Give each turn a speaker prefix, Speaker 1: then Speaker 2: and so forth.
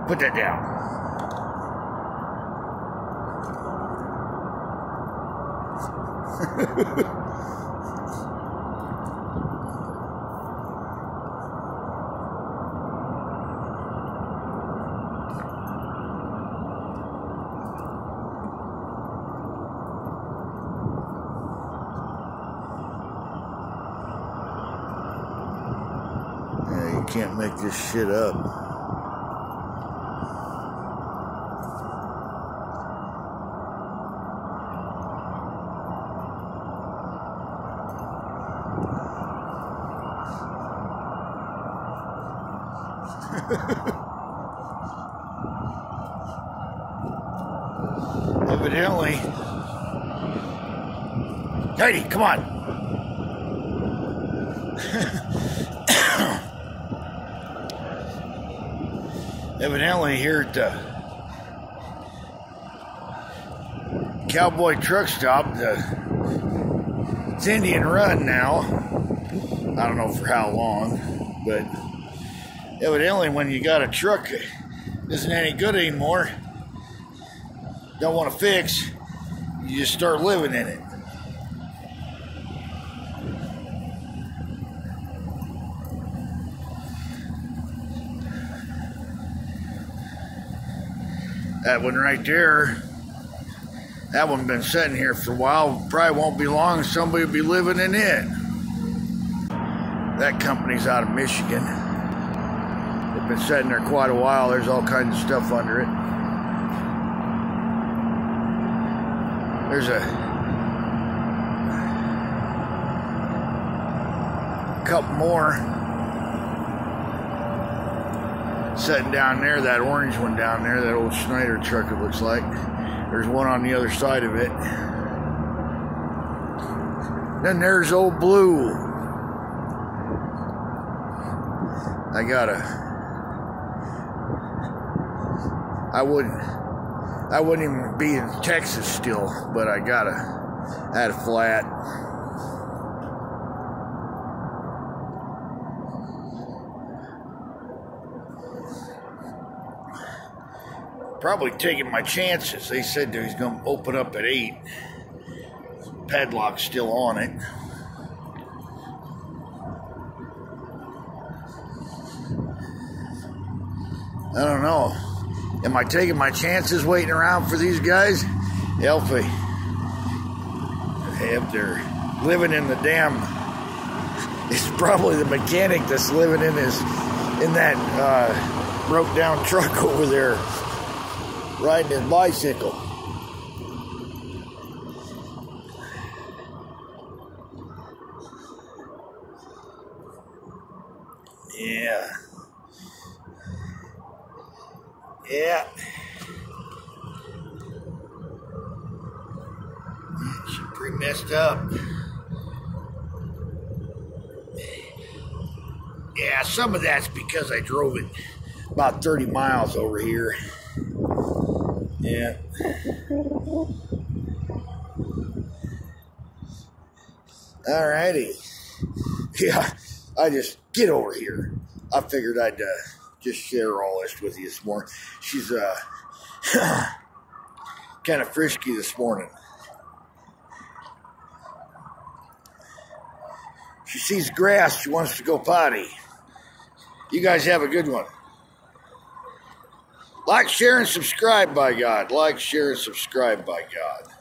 Speaker 1: Put that down. Yeah, you can't make this shit up. Evidently. Heidi, come on. Evidently here at the Cowboy truck stop, it's Indian Run now. I don't know for how long, but evidently when you got a truck that isn't any good anymore, don't want to fix, you just start living in it. That one right there, that one been sitting here for a while. Probably won't be long, somebody will be living in it. That company's out of Michigan. They've been sitting there quite a while. There's all kinds of stuff under it. There's a couple more sitting down there, that orange one down there, that old Schneider truck it looks like. There's one on the other side of it. Then there's old Blue. I wouldn't even be in Texas still, but I had a flat. Probably taking my chances. They said he's going to open up at 8. Padlock's still on it. I don't know. Am I taking my chances waiting around for these guys? If they're living in the damn, it's probably the mechanic that's living in that broke down truck over there, riding his bicycle. Yeah. Yeah. She's pretty messed up. Yeah, some of that's because I drove it about 30 miles over here. Yeah. Alrighty. Yeah, I just get over here. I figured I'd just share all this with you this morning. She's kind of frisky this morning. She sees grass, she wants to go potty. You guys have a good one. Like, share, and subscribe, by God. Like, share, and subscribe, by God.